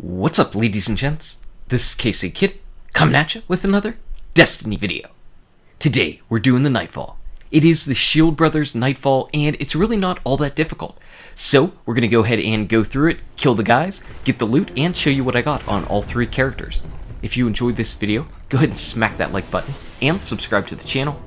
What's up, ladies and gents? This is KC Kid, coming at you with another Destiny video. Today, we're doing the Nightfall. It is the Shield Brothers Nightfall, and it's really not all that difficult. So, we're going to go ahead and go through it, kill the guys, get the loot, and show you what I got on all three characters. If you enjoyed this video, go ahead and smack that like button, and subscribe to the channel.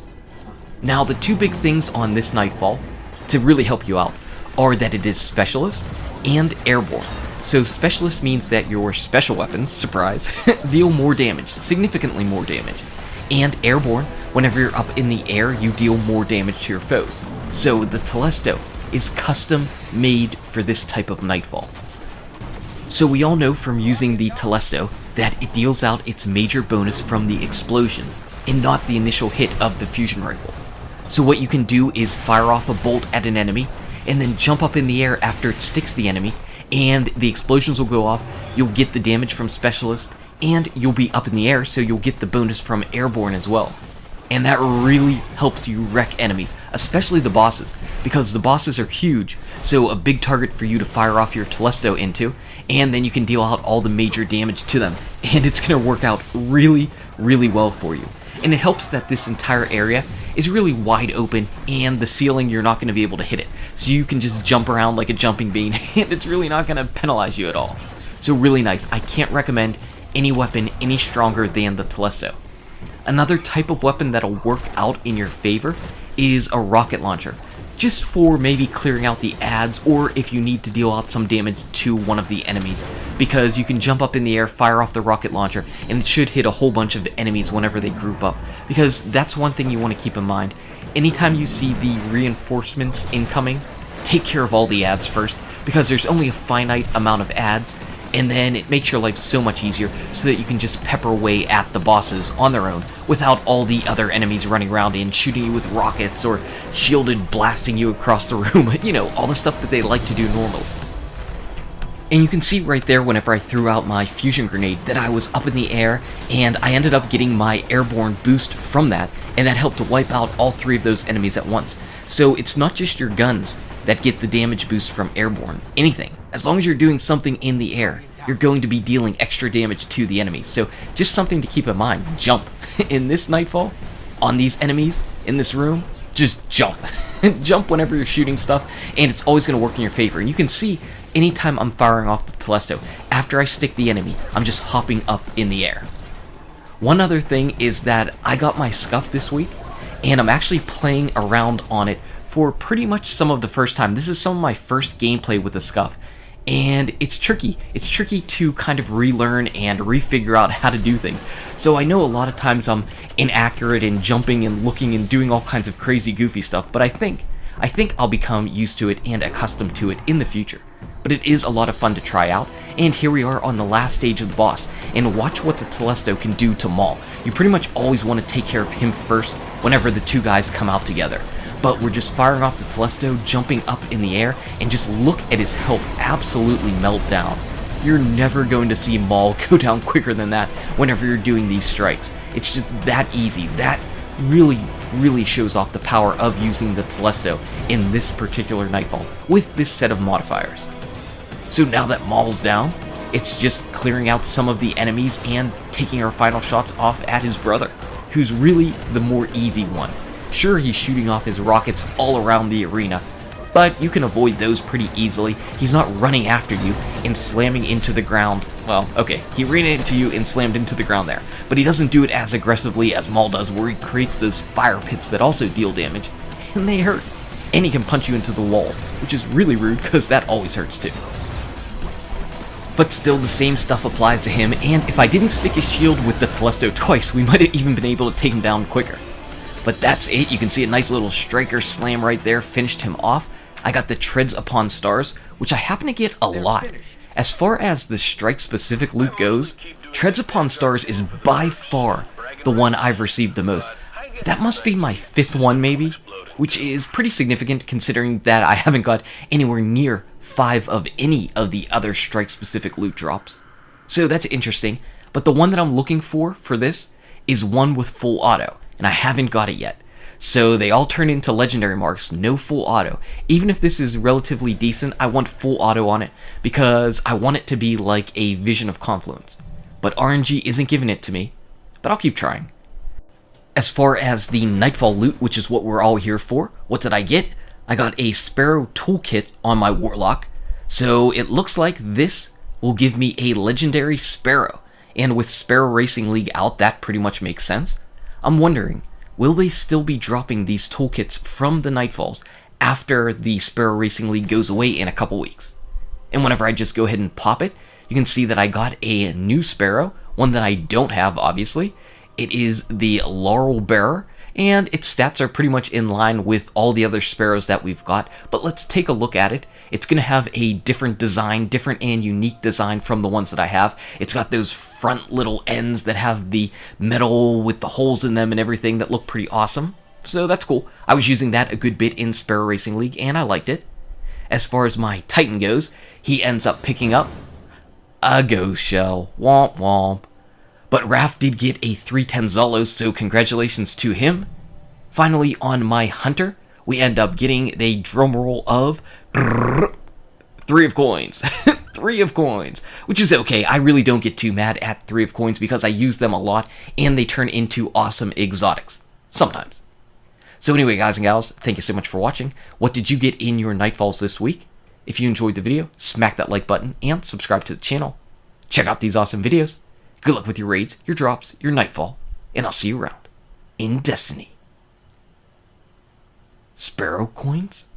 Now, the two big things on this Nightfall, to really help you out, are that it is Specialist and Airborne. So Specialist means that your special weapons, surprise, deal more damage, significantly more damage. And Airborne, whenever you're up in the air, you deal more damage to your foes. So the Telesto is custom made for this type of Nightfall. So we all know from using the Telesto that it deals out its major bonus from the explosions, and not the initial hit of the fusion rifle. So what you can do is fire off a bolt at an enemy, and then jump up in the air after it sticks the enemy, and the explosions will go off, you'll get the damage from Specialist, and you'll be up in the air, so you'll get the bonus from Airborne as well. And that really helps you wreck enemies, especially the bosses, because the bosses are huge, so a big target for you to fire off your Telesto into, and then you can deal out all the major damage to them, and it's going to work out really, really well for you. And it helps that this entire area is really wide open, and the ceiling you're not going to be able to hit it. So you can just jump around like a jumping bean, and it's really not going to penalize you at all. So really nice. I can't recommend any weapon any stronger than the Telesto. Another type of weapon that'll work out in your favor is a rocket launcher. Just for maybe clearing out the ads, or if you need to deal out some damage to one of the enemies, because you can jump up in the air, fire off the rocket launcher, and it should hit a whole bunch of enemies whenever they group up, because that's one thing you want to keep in mind. Anytime you see the reinforcements incoming, take care of all the ads first, because there's only a finite amount of ads, and then it makes your life so much easier so that you can just pepper away at the bosses on their own without all the other enemies running around and shooting you with rockets or shielded blasting you across the room. You know, all the stuff that they like to do normally. And you can see right there whenever I threw out my fusion grenade that I was up in the air, and I ended up getting my airborne boost from that, and that helped to wipe out all three of those enemies at once. So it's not just your guns that get the damage boost from airborne. Anything. As long as you're doing something in the air, you're going to be dealing extra damage to the enemies. So just something to keep in mind. Jump. In this Nightfall, on these enemies, in this room, just jump. Jump whenever you're shooting stuff, and it's always going to work in your favor. And you can see, anytime I'm firing off the Telesto, after I stick the enemy, I'm just hopping up in the air. One other thing is that I got my scuff this week, and I'm actually playing around on it for pretty much some of the first time. This is some of my first gameplay with the scuff, and it's tricky. It's tricky to kind of relearn and refigure out how to do things. So I know a lot of times I'm inaccurate and jumping and looking and doing all kinds of crazy goofy stuff, but I think I'll become used to it and accustomed to it in the future. But it is a lot of fun to try out, and here we are on the last stage of the boss, and watch what the Telesto can do to Maul. You pretty much always want to take care of him first whenever the two guys come out together. But we're just firing off the Telesto, jumping up in the air, and just look at his health absolutely melt down. You're never going to see Maul go down quicker than that whenever you're doing these strikes. It's just that easy. That really shows off the power of using the Telesto in this particular Nightfall with this set of modifiers. So now that Maul's down, it's just clearing out some of the enemies and taking our final shots off at his brother, who's really the more easy one. Sure, he's shooting off his rockets all around the arena, but you can avoid those pretty easily. He's not running after you and slamming into the ground. Well, okay, he ran into you and slammed into the ground there, but he doesn't do it as aggressively as Maul does, where he creates those fire pits that also deal damage, and they hurt. And he can punch you into the walls, which is really rude because that always hurts too. But still, the same stuff applies to him, and if I didn't stick his shield with the Telesto twice, we might have even been able to take him down quicker. But that's it. You can see a nice little striker slam right there, finished him off. I got the Treads Upon Stars, which I happen to get a lot. As far as the strike-specific loot goes, Treads Upon Stars is by far the one I've received the most. That must be my 5th one maybe, which is pretty significant considering that I haven't got anywhere near 5 of any of the other strike-specific loot drops. So that's interesting, but the one that I'm looking for this is one with full auto, and I haven't got it yet. So they all turn into legendary marks, no full auto. Even if this is relatively decent, I want full auto on it because I want it to be like a Vision of Confluence. But RNG isn't giving it to me, but I'll keep trying. As far as the Nightfall loot, which is what we're all here for, what did I get? I got a Sparrow toolkit on my Warlock, so it looks like this will give me a legendary Sparrow. And with Sparrow Racing League out, that pretty much makes sense. I'm wondering, will they still be dropping these toolkits from the Nightfalls after the Sparrow Racing League goes away in a couple weeks? And whenever I just go ahead and pop it, you can see that I got a new Sparrow, one that I don't have, obviously. It is the Laurel Bearer, and its stats are pretty much in line with all the other Sparrows that we've got, but let's take a look at it. It's going to have a different design, different and unique design from the ones that I have. It's got those front little ends that have the metal with the holes in them and everything that look pretty awesome, so that's cool. I was using that a good bit in Sparrow Racing League, and I liked it. As far as my Titan goes, he ends up picking up a Ghost Shell. Womp womp. But Raph did get a 310 Zolo, so congratulations to him. Finally, on my Hunter, we end up getting the drumroll of 3 of coins. 3 of coins, which is okay. I really don't get too mad at 3 of coins because I use them a lot and they turn into awesome exotics. Sometimes. So anyway, guys and gals, thank you so much for watching. What did you get in your Nightfalls this week? If you enjoyed the video, smack that like button and subscribe to the channel. Check out these awesome videos. Good luck with your raids, your drops, your Nightfall, and I'll see you around in Destiny. Sparrow coins?